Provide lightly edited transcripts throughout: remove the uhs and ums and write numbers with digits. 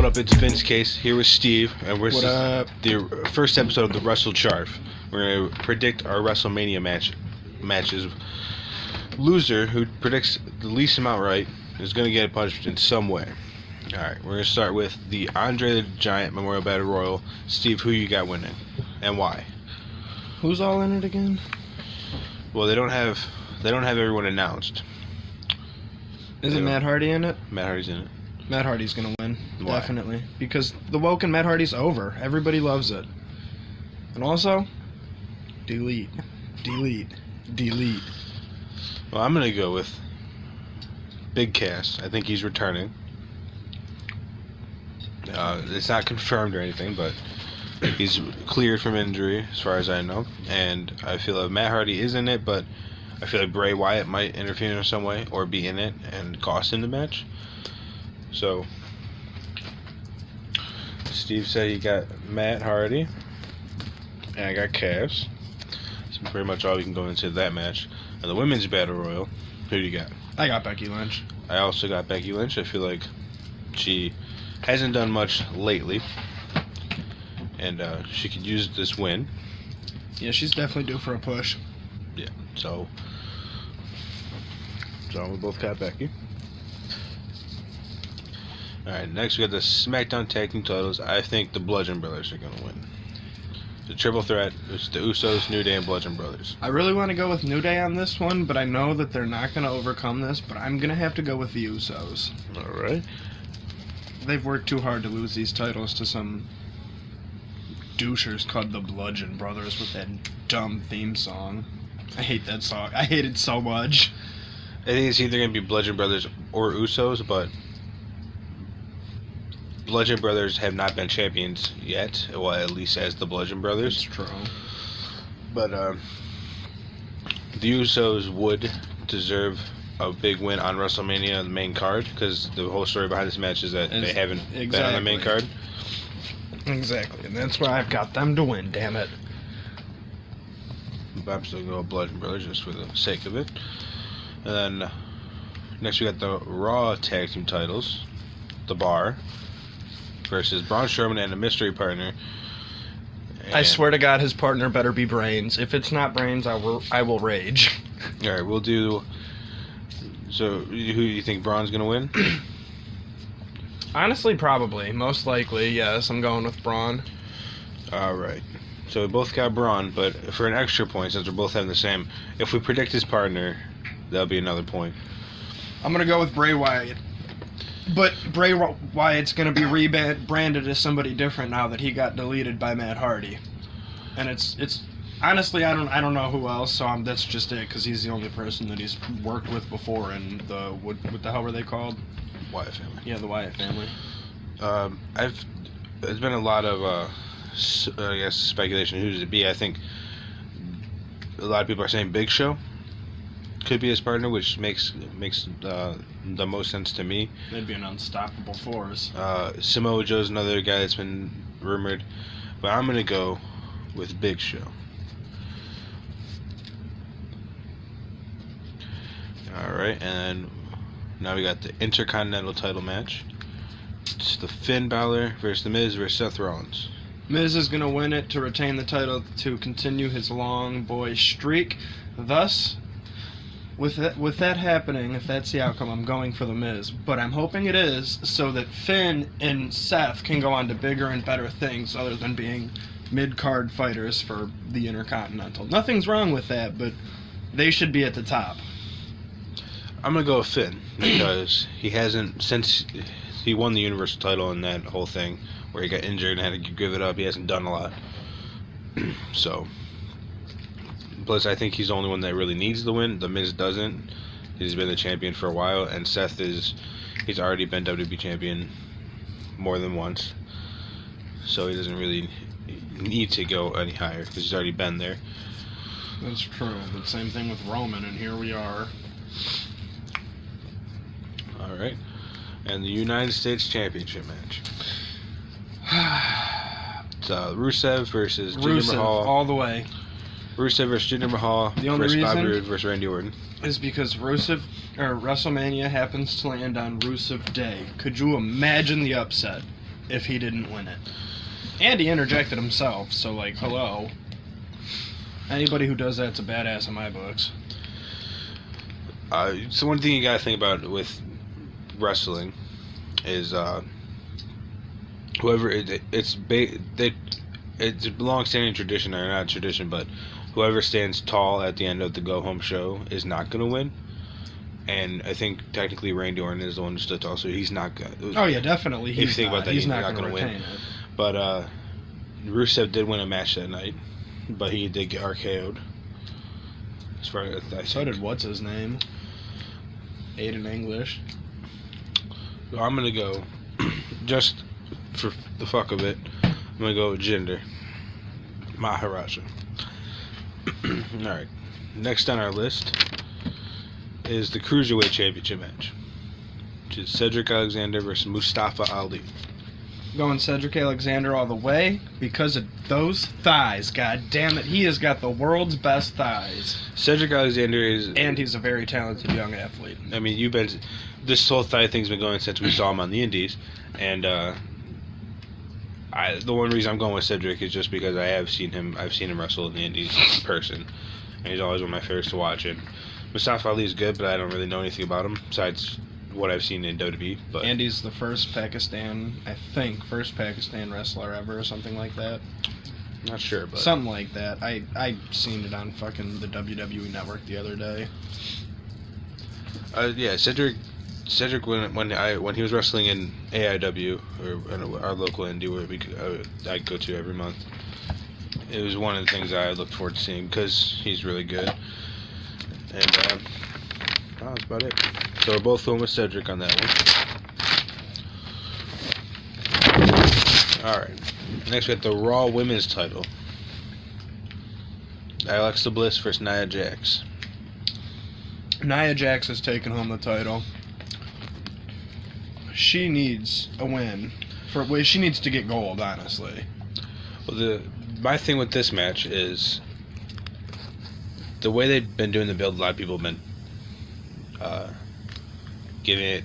What up, it's Vince Case here with Steve, and What up? the first episode of the Wrestle Charf. We're going to predict our Wrestlemania matches. Loser, who predicts the least amount right, is going to get punched in some way. Alright, we're going to start with the Andre the Giant Memorial Battle Royal. Steve, who you got winning, and why? Who's all in it again? Well, they don't have everyone announced. Isn't Matt Hardy in it? Matt Hardy's in it. Matt Hardy's gonna win, Why? definitely. Because the woke and Matt Hardy's over. Everybody loves it. And also, delete. Well, I'm going to go with Big Cass. I think he's returning. It's not confirmed or anything, but he's cleared from injury, as far as I know. And I feel like Matt Hardy is in it, but I feel like Bray Wyatt might interfere in some way or be in it and cost him the match. So, Steve said he got Matt Hardy, and I got Cass. That's pretty much all we can go into that match. And the Women's Battle Royal, who do you got? I got Becky Lynch. I also got Becky Lynch. I feel like she hasn't done much lately, and she could use this win. Yeah, she's definitely due for a push. Yeah, so we both got Becky. Alright, next we got the SmackDown Tag Team titles. I think the Bludgeon Brothers are going to win. The triple threat is the Usos, New Day, and Bludgeon Brothers. I really want to go with New Day on this one, but I know that they're not going to overcome this, but I'm going to have to go with the Usos. Alright. They've worked too hard to lose these titles to some douchers called the Bludgeon Brothers with that dumb theme song. I hate that song. I hate it so much. I think it's either going to be Bludgeon Brothers or Usos, but Bludgeon Brothers have not been champions yet, well, at least as the Bludgeon Brothers. It's true. But the Usos would deserve a big win on WrestleMania, the main card, because the whole story behind this match is that they haven't been on the main card. Exactly, and that's why I've got them to win, damn it. But I'm still going to go Bludgeon Brothers just for the sake of it. And then next we got the Raw Tag Team titles. The Bar versus Braun Strowman and a mystery partner. And I swear to God, his partner better be Brains. If it's not Brains, I will rage. Alright, we'll do... So, who do you think Braun's going to win? Honestly, probably. Most likely, yes. I'm going with Braun. Alright. So we both got Braun, but for an extra point, since we're both having the same, if we predict his partner, that'll be another point. I'm going to go with Bray Wyatt. But Bray Wyatt's going to be rebranded as somebody different now that he got deleted by Matt Hardy. And it's honestly, I don't know who else, so that's just it, because he's the only person that he's worked with before in the, what the hell were they called? Wyatt family. Yeah, the Wyatt family. There's been a lot of, I guess, speculation who does it be. I think a lot of people are saying Big Show could be his partner, which makes the most sense to me. They'd be an unstoppable force. Samoa Joe's another guy that's been rumored, but I'm gonna go with Big Show. Alright, and now we got the Intercontinental title match. It's the Finn Balor versus The Miz versus Seth Rollins. Miz is going to win it to retain the title to continue his long boy streak. Thus, with that happening, if that's the outcome, I'm going for The Miz. But I'm hoping it is so that Finn and Seth can go on to bigger and better things other than being mid-card fighters for the Intercontinental. Nothing's wrong with that, but they should be at the top. I'm going to go with Finn because he hasn't, since he won the Universal title and that whole thing where he got injured and had to give it up, he hasn't done a lot. So, plus I think he's the only one that really needs the win. The Miz doesn't. He's been the champion for a while, and Seth he's already been WWE champion more than once. So he doesn't really need to go any higher because he's already been there. That's true. But same thing with Roman, and here we are. Alright. And the United States Championship match. It's Rusev versus Jinder Mahal. All the way. Rusev versus Jinder Mahal versus Bobby Roode versus Randy Orton. Is because WrestleMania happens to land on Rusev Day. Could you imagine the upset? if he didn't win it. And he interjected himself, so, like, hello. Anybody who does that's a badass in my books. So one thing you gotta think about with wrestling is whoever it's a long-standing tradition, or not tradition, but whoever stands tall at the end of the go-home show is not gonna win. And I think technically Randy Orton is the one who stood tall, so he's not gonna. Oh yeah, definitely. If you think about that, he's not gonna retain win. it. But Rusev did win a match that night, but he did get RKO'd. As far as So did what's his name? Aiden English. So I'm gonna go, just for the fuck of it, I'm gonna go with Jinder Maharaja. Alright. Next on our list is the Cruiserweight Championship match, which is Cedric Alexander versus Mustafa Ali. Going Cedric Alexander all the way because of those thighs. God damn it, he has got the world's best thighs. Cedric Alexander is... And he's a very talented young athlete. I mean, this whole thigh thing's been going since we saw him on the Indies, and the one reason I'm going with Cedric is just because I've seen him wrestle in the Indies in person, and he's always one of my favorites to watch. And Mustafa Ali is good, but I don't really know anything about him besides what I've seen in WWE. But and he's the first Pakistan wrestler ever, or something like that. Not sure, but something like that. I seen it on fucking the WWE Network the other day. Yeah, Cedric when he was wrestling in AIW, or in our local indie where I'd go to every month, it was one of the things I looked forward to seeing because he's really good. And that's about it. So we're both going with Cedric on that one. Alright. Next we got the Raw Women's title. Alexa Bliss versus Nia Jax. Nia Jax has taken home the title. She needs a win. She needs to get gold, honestly. Well, my thing with this match is the way they've been doing the build. A lot of people have been giving it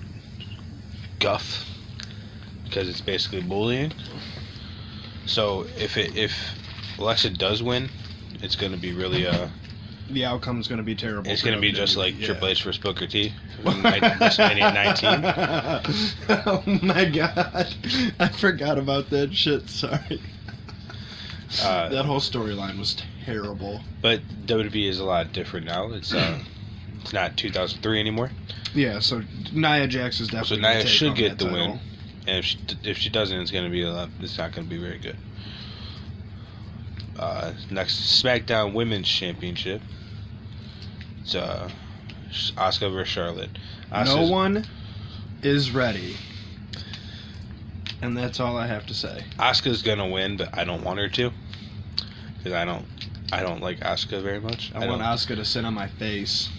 guff because it's basically bullying. So if Alexa does win, it's going to be really the outcome's going to be terrible. It's going to be just like Triple H versus Booker T in WrestleMania 19. Oh my god, I forgot about that shit. Sorry. That whole storyline was terrible. But WWE is a lot different now. It's not 2003 anymore. Yeah, so Nia Jax is definitely. So Nia should get the win, and if she doesn't, it's going to be it's not going to be very good. Next, SmackDown Women's Championship. It's Asuka versus Charlotte. No one is ready, and that's all I have to say. Asuka's gonna win, but I don't want her to, because I don't like Asuka very much. I want Asuka to sit on my face.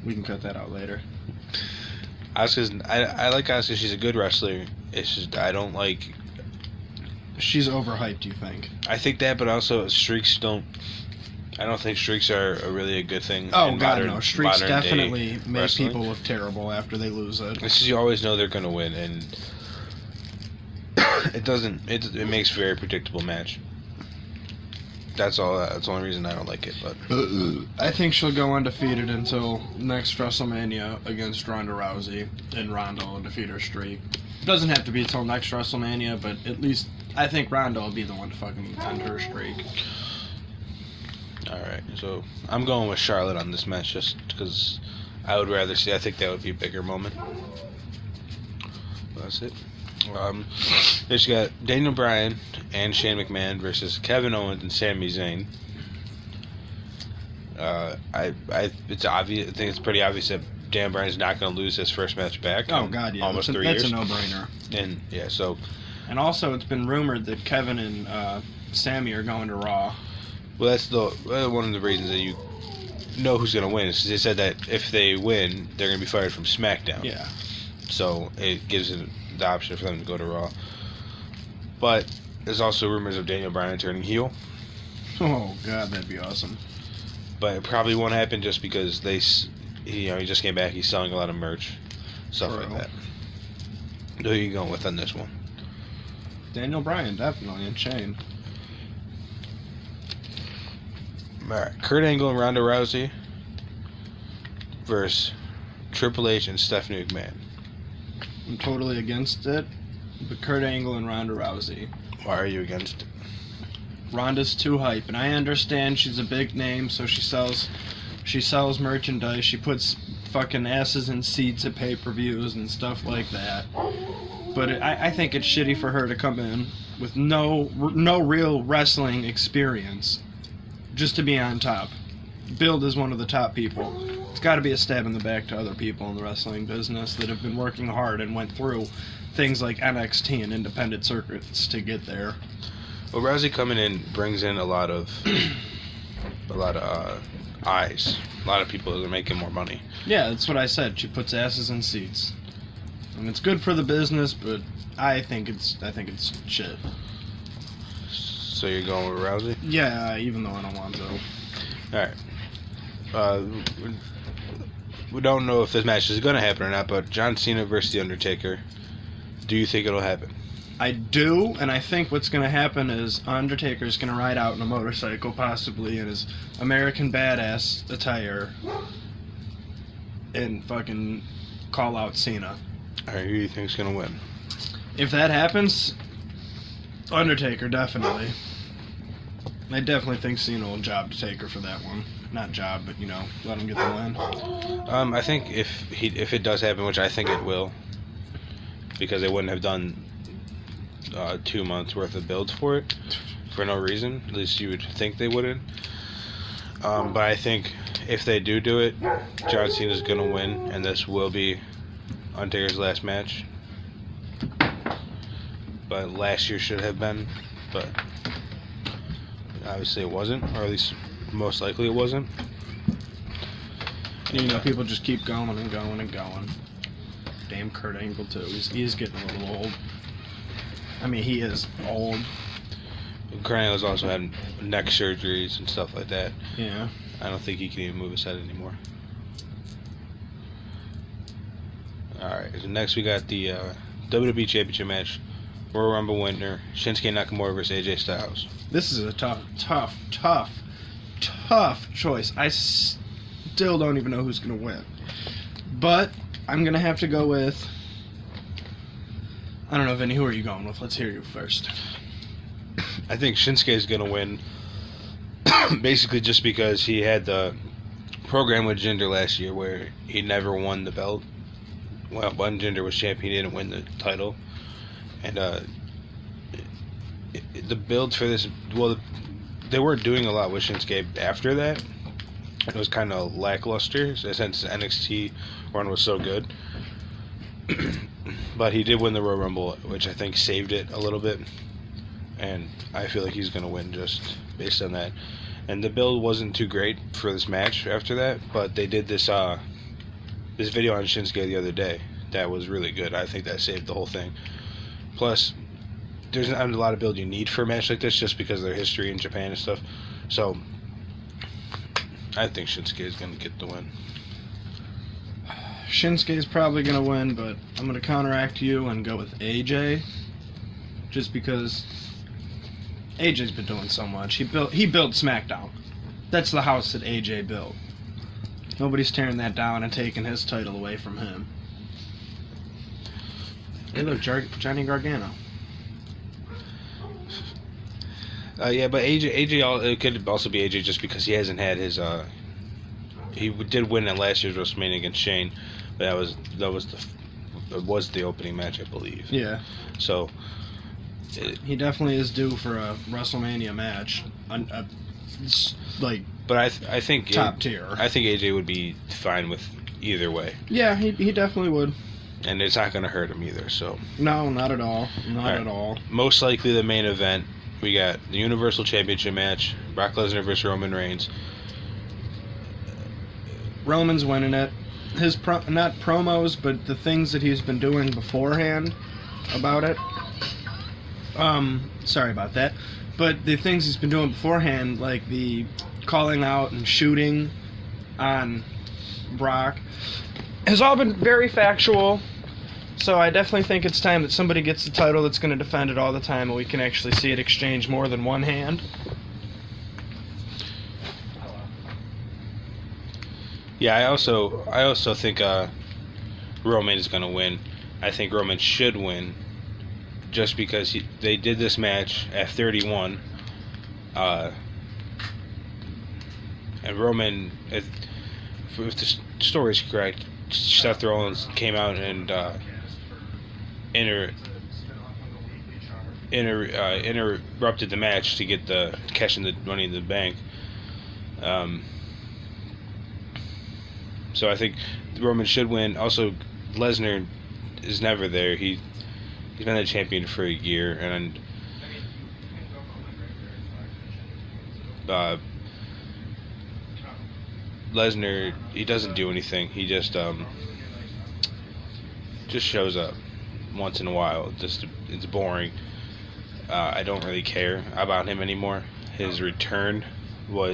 We can cut that out later. I like Asuka. She's a good wrestler. It's just I don't like. She's overhyped, you think? I think that, but also streaks don't. I don't think streaks are really a good thing. Oh god, no! Streaks definitely make wrestling. People look terrible after they lose it. It's just you always know they're going to win, and it doesn't. It makes a very predictable match. That's all. That's the only reason I don't like it. But I think she'll go undefeated until next WrestleMania against Ronda Rousey, and Ronda will defeat her streak. It doesn't have to be until next WrestleMania, but at least I think Ronda will be the one to fucking end her streak. Alright, so I'm going with Charlotte on this match just because I would rather see. I think that would be a bigger moment. That's it. Next you got Daniel Bryan and Shane McMahon versus Kevin Owens and Sami Zayn. It's obvious. I think it's pretty obvious that Dan Bryan's not going to lose his first match back. Oh god, yeah, almost 3 years. That's a no-brainer. And yeah, so. And also, it's been rumored that Kevin and Sami are going to Raw. Well, that's one of the reasons that you know who's going to win. Is they said that if they win, they're going to be fired from SmackDown. Yeah. So it gives it the option for them to go to Raw. But there's also rumors of Daniel Bryan turning heel. Oh god, that'd be awesome. But it probably won't happen just because he just came back. He's selling a lot of merch, stuff like that. Who are you going with on this one? Daniel Bryan, definitely, and Shane. Alright, Kurt Angle and Ronda Rousey versus Triple H and Stephanie McMahon. I'm totally against it, but Kurt Angle and Ronda Rousey. Why are you against it? Ronda's too hype, and I understand she's a big name, so she sells merchandise. She puts fucking asses in seats at pay-per-views and stuff like that. But I think it's shitty for her to come in with no real wrestling experience just to be on top. Billed as one of the top people. It's got to be a stab in the back to other people in the wrestling business that have been working hard and went through things like NXT and independent circuits to get there. Well, Rousey coming in brings in a lot of eyes. A lot of people that are making more money. Yeah, that's what I said. She puts asses in seats, and it's good for the business. But I think it's shit. So you're going with Rousey? Yeah, even though I don't want to. All right. We don't know if this match is going to happen or not, but John Cena versus The Undertaker. Do you think it'll happen? I do, and I think what's going to happen is Undertaker's going to ride out on a motorcycle, possibly in his American Badass attire, and fucking call out Cena. All right, who do you think's going to win? If that happens, Undertaker, definitely. I definitely think Cena will job to Taker for that one. Not job, but, let him get the win. I think if it does happen, which I think it will, because they wouldn't have done 2 months worth of builds for it for no reason. At least you would think they wouldn't. But I think if they do it, John Cena's going to win, and this will be Undertaker's last match. But last year should have been, but obviously it wasn't, or at least most likely it wasn't. People just keep going and going and going. Damn Kurt Angle too. He's getting a little old. I mean, he is old. Kurt Angle's also had neck surgeries and stuff like that. Yeah. I don't think he can even move his head anymore. Alright, so next we got the WWE Championship match. Royal Rumble winner, Shinsuke Nakamura versus AJ Styles. This is a tough choice. I still don't even know who's going to win. But I'm going to have to go with... I don't know, Vinny, who are you going with? Let's hear you first. I think Shinsuke is going to win, basically just because he had the program with Jinder last year where he never won the belt. Well, when Jinder was champion, he didn't win the title. And the build for this, well, they were doing a lot with Shinsuke after that. It was kind of lackluster since the NXT run was so good. But he did win the Royal Rumble, which I think saved it a little bit. And I feel like he's going to win just based on that. And the build wasn't too great for this match after that, but they did this video on Shinsuke the other day that was really good. I think that saved the whole thing. Plus, there's not a lot of build you need for a match like this just because of their history in Japan and stuff. So, I think Shinsuke is going to get the win. Shinsuke's probably going to win, but I'm going to counteract you and go with AJ. Just because AJ's been doing so much. He built SmackDown. That's the house that AJ built. Nobody's tearing that down and taking his title away from him. Hey, look, Johnny Gargano. Yeah, but AJ, it could also be AJ just because he hasn't had his. He did win at last year's WrestleMania against Shane, but that was the opening match, I believe. Yeah. So. He definitely is due for a WrestleMania match. But I think top tier. I think AJ would be fine with either way. Yeah, he definitely would. And it's not going to hurt him either. So no, not at all. Not at all. Most likely the main event, we got the Universal Championship match, Brock Lesnar versus Roman Reigns. Roman's winning it. His not promos, but the things that he's been doing beforehand about it. Sorry about that. But the things he's been doing beforehand, like the calling out and shooting on Brock, has all been very factual. So I definitely think it's time that somebody gets the title that's going to defend it all the time, and we can actually see it exchange more than one hand. Yeah, I also think Roman is going to win. I think Roman should win, just because they did this match at 31, and Roman, if the story's correct, Seth Rollins came out and interrupted the match to get the cash in the Money in the Bank. So I think Roman should win. Also, Lesnar is never there. He's been the champion for a year, and Lesnar, he doesn't do anything. He just shows up once in a while. It's boring. I don't really care about him anymore. His return in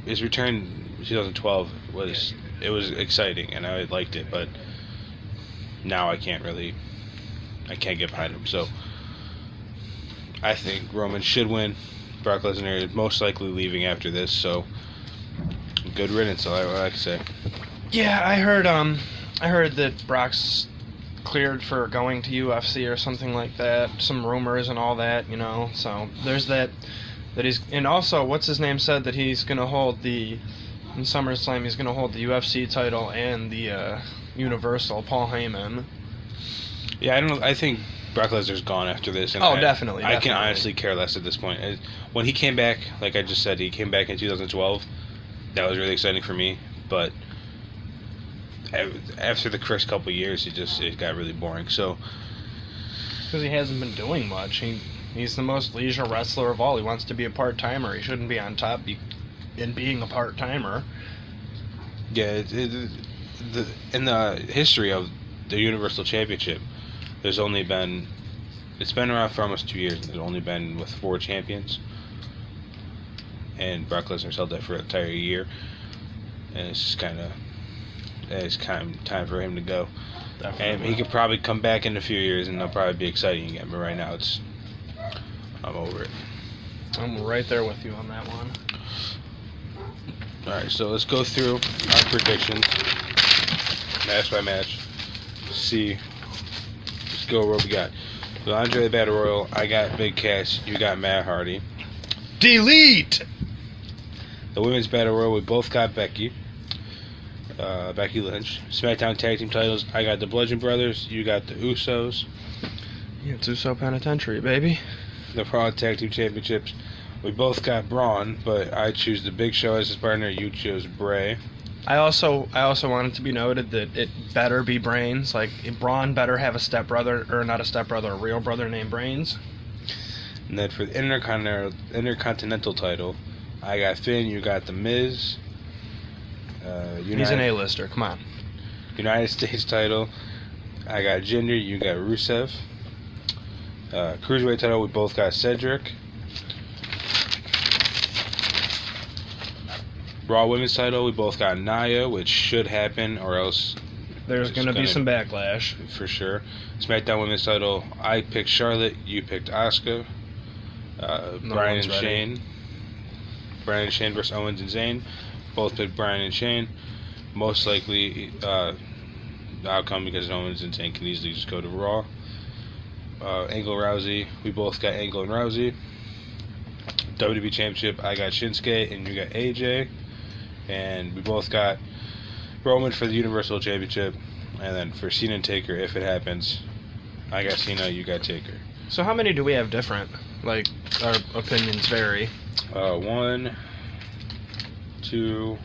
2012 was exciting, and I liked it, but now I can't get behind him. So I think Roman should win. Brock Lesnar is most likely leaving after this, so good riddance, I like to say. Yeah, I heard that Brock's cleared for going to UFC or something like that. Some rumors and all that, you know. So there's that he's, and also what's his name said that he's gonna hold in SummerSlam. He's gonna hold the UFC title and the Universal. Paul Heyman. Yeah, I think Brock Lesnar's gone after this. And Definitely. I can honestly care less at this point. When he came back, like I just said, he came back in 2012. That was really exciting for me, but after the first couple of years, it got really boring. So, because he hasn't been doing much, he's the most leisure wrestler of all. He wants to be a part-timer. He shouldn't be on top in being a part-timer. Yeah, in the history of the Universal Championship, it's been around for almost 2 years. There's only been with 4 champions, and Brock Lesnar's held that for an entire year, and it's kind of time for him to go. Definitely. And he could probably come back in a few years, and it'll probably be exciting again. But right now, I'm over it. I'm right there with you on that one. All right, so let's go through our predictions, match by match. Let's go what we got. So Andre the Battle Royal, I got Big Cass, you got Matt Hardy. Delete! The Women's Battle Royal, we both got Becky Lynch. SmackDown Tag Team titles, I got the Bludgeon Brothers, you got the Usos. Yeah, it's Uso Penitentiary, baby. The Raw Tag Team Championships, we both got Braun, but I choose the Big Show as his partner, you chose Bray. I also want it to be noted that it better be Brains. Like, Braun better have a stepbrother, or not a stepbrother, a real brother named Brains. And then for the Intercontinental title, I got Finn, you got The Miz. He's an A-lister, come on. United States title, I got Jinder, you got Rusev. Cruiserweight title, we both got Cedric. Raw Women's title, we both got Nia, which should happen, or else there's going to be some backlash. For sure. SmackDown Women's title, I picked Charlotte, you picked Asuka. Bryan and Shane. Bryan and Shane versus Owens and Zayn. Both picked Bryan and Shane. Most likely the outcome, because Owens and Zayn can easily just go to Raw. Angle Rousey, we both got Angle and Rousey. WWE Championship, I got Shinsuke and you got AJ. And we both got Roman for the Universal Championship. And then for Cena and Taker, if it happens, I got Cena, you got Taker. So how many do we have different? Like, our opinions vary. 1, 2,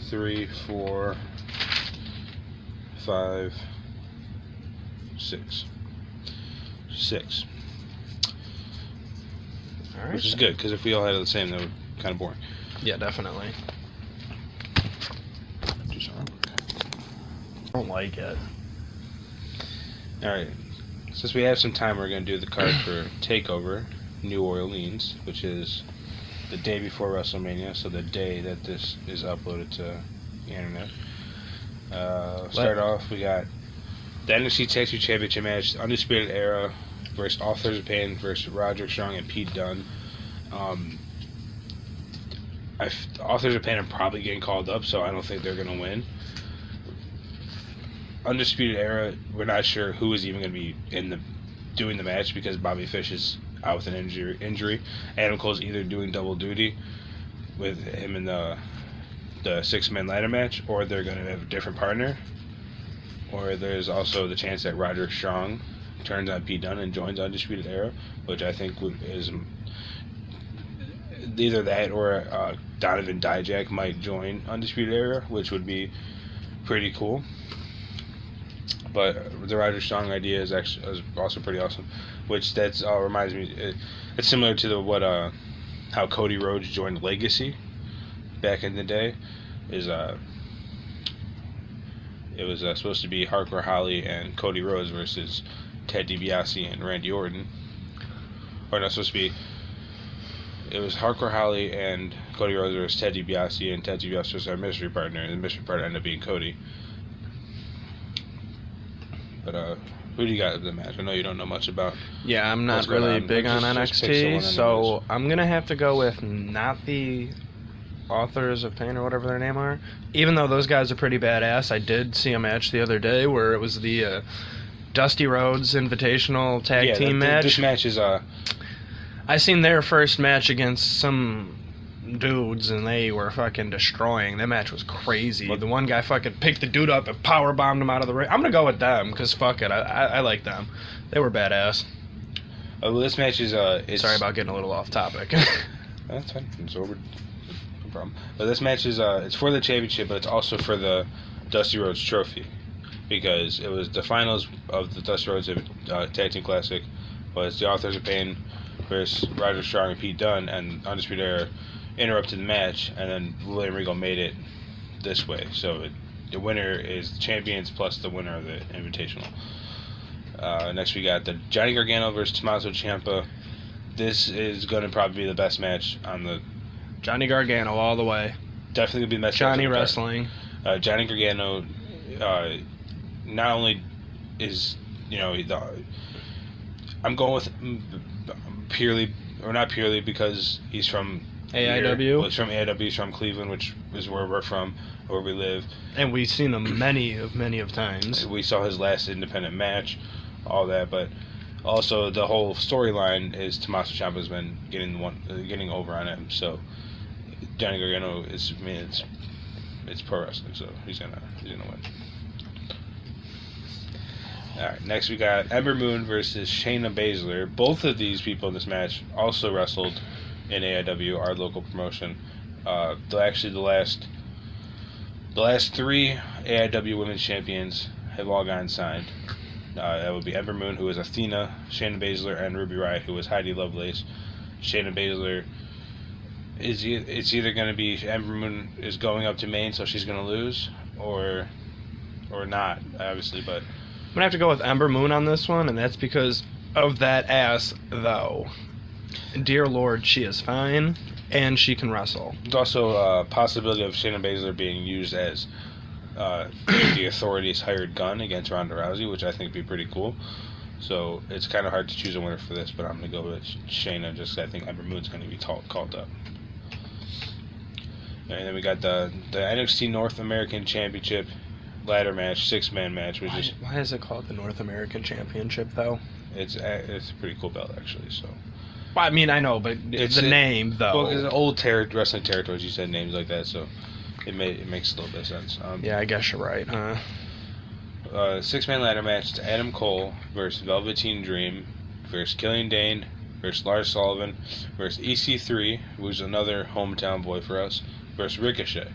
3, 4, 5, 6. 6. All right. Which is good, because if we all had the same, that would be kind of boring. Yeah, definitely. Do something. I don't like it. Alright. Since we have some time, we're going to do the card for TakeOver New Orleans, which is the day before WrestleMania, so the day that this is uploaded to the internet. Start off, we got The NXT Tag Team Championship match, Undisputed Era versus Authors of Pain versus Roderick Strong and Pete Dunne. Authors of Pain are probably getting called up, so I don't think they're going to win. Undisputed Era, we're not sure who is even going to be doing the match because Bobby Fish is out with an injury. Adam Cole's either doing double duty with him in the six-man ladder match, or they're going to have a different partner. Or there's also the chance that Roderick Strong turns on Pete Dunne and joins Undisputed Era, which I think is either that or Donovan Dijak might join Undisputed Era, which would be pretty cool. But the Roderick Strong idea is also pretty awesome, which reminds me. It's similar to how Cody Rhodes joined Legacy back in the day. It was supposed to be Hardcore Holly and Cody Rhodes versus Ted DiBiase and Randy Orton. Or not supposed to be. It was Hardcore Holly and Cody Rhodes versus Ted DiBiase, and Ted DiBiase was our mystery partner, and the mystery partner ended up being Cody. But who do you got in the match? I know you don't know much about. Yeah, I'm not really big on NXT, so I'm gonna have to go with not the Authors of Pain or whatever their name are. Even though those guys are pretty badass, I did see a match the other day where it was the Dusty Rhodes Invitational Tag Team match. This match is I seen their first match against some dudes and they were fucking destroying. That match was crazy. The one guy fucking picked the dude up and power bombed him out of the ring. I'm gonna go with them because fuck it, I like them. They were badass. Well, this match is Sorry about getting a little off topic. That's fine. It's over. Problem. But this match is it's for the championship, but it's also for the Dusty Rhodes Trophy, because it was the finals of the Dusty Rhodes Tag Team Classic was the Authors of Pain versus Roderick Strong and Pete Dunne, and Undisputed Era interrupted the match, and then William Regal made it this way. So the winner is the champions plus the winner of the Invitational. Next we got the Johnny Gargano versus Tommaso Ciampa. This is going to probably be the best match on the. Johnny Gargano all the way. Definitely going to be the best Johnny Wrestling. Johnny Gargano not only is, I'm going with purely, or not purely, because he's from AIW. Well, he's from AIW, he's from Cleveland, which is where we're from, where we live. And we've seen him many of times. We saw his last independent match, all that, but also the whole storyline is Tommaso Ciampa's been getting over on him, so Johnny Gargano it's pro wrestling, so he's gonna win. All right, next we got Ember Moon versus Shayna Baszler. Both of these people in this match also wrestled in AIW, our local promotion. The last three AIW Women's Champions have all gotten signed. That would be Ember Moon, who is Athena, Shayna Baszler, and Ruby Riott, who is Heidi Lovelace. Shayna Baszler it's either going to be Ember Moon is going up to main, so she's going to lose, or not, obviously. But I'm gonna have to go with Ember Moon on this one, and that's because of that ass, though. Dear Lord, she is fine, and she can wrestle. There's also a possibility of Shayna Baszler being used as the Authority's hired gun against Ronda Rousey, which I think would be pretty cool. So it's kind of hard to choose a winner for this, but I'm going to go with Shayna just because I think Ember Moon's going to be called up. And then we got the NXT North American Championship ladder match, 6-man match. Why is it called the North American Championship, though? It's a pretty cool belt, actually. So. Well, I mean, I know, but name, though. Well, because old wrestling territories, you said names like that, so it makes a little bit of sense. Yeah, I guess you're right, huh? 6-man ladder match. It's Adam Cole versus Velveteen Dream versus Killian Dane versus Lars Sullivan versus EC3, who's another hometown boy for us, versus Ricochet.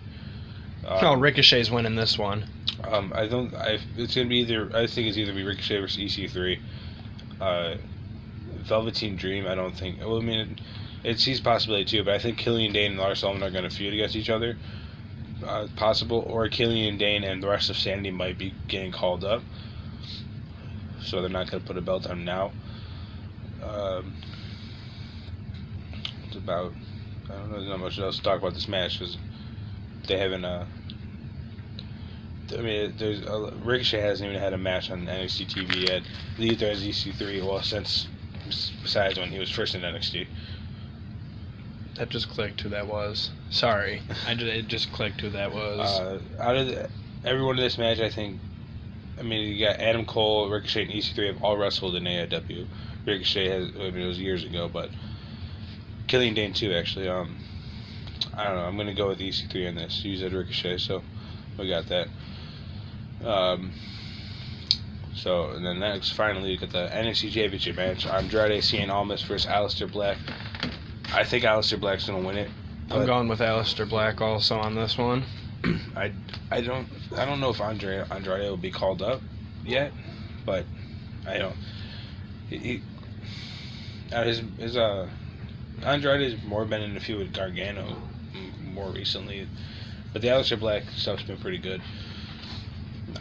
Ricochet's winning this one. It's gonna be either. I think it's either be Ricochet versus EC3. Velveteen Dream, I don't think. Well, I mean, he's a possibility too, but I think Killian Dane and Lars Sullivan are going to feud against each other. Possible, or Killian Dane and the rest of Sanity might be getting called up, so they're not going to put a belt on him now. It's about. I don't know. There's not much else to talk about this match because they haven't. I mean, Ricochet hasn't even had a match on NXT TV yet. Neither has EC3. Well, since besides when he was first in NXT. That just clicked who that was. Sorry, it just clicked who that was. Out of everyone in this match, I think. I mean, you got Adam Cole, Ricochet, and EC3 have all wrestled in AIW. Ricochet has. I mean, it was years ago, but Killian Dane too. Actually, I don't know. I'm gonna go with EC3 on this. You said Ricochet, so we got that. So, and then next, finally, you get the NXT Championship match. Andrade Cien Almas versus Aleister Black. I think Aleister Black's going to win it. I'm going with Aleister Black also on this one. I don't know if Andrade will be called up yet, but I don't. Andrade's more been in a feud with Gargano more recently, but the Aleister Black stuff's been pretty good.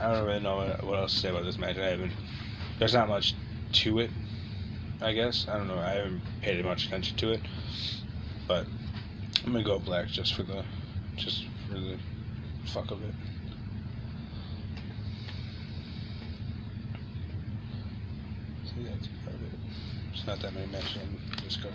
I don't really know what else to say about this match. There's not much to it, I guess. I don't know. I haven't paid much attention to it, but I'm gonna go Black just for the fuck of it. See, that's part of it. There's not that many matches on this card.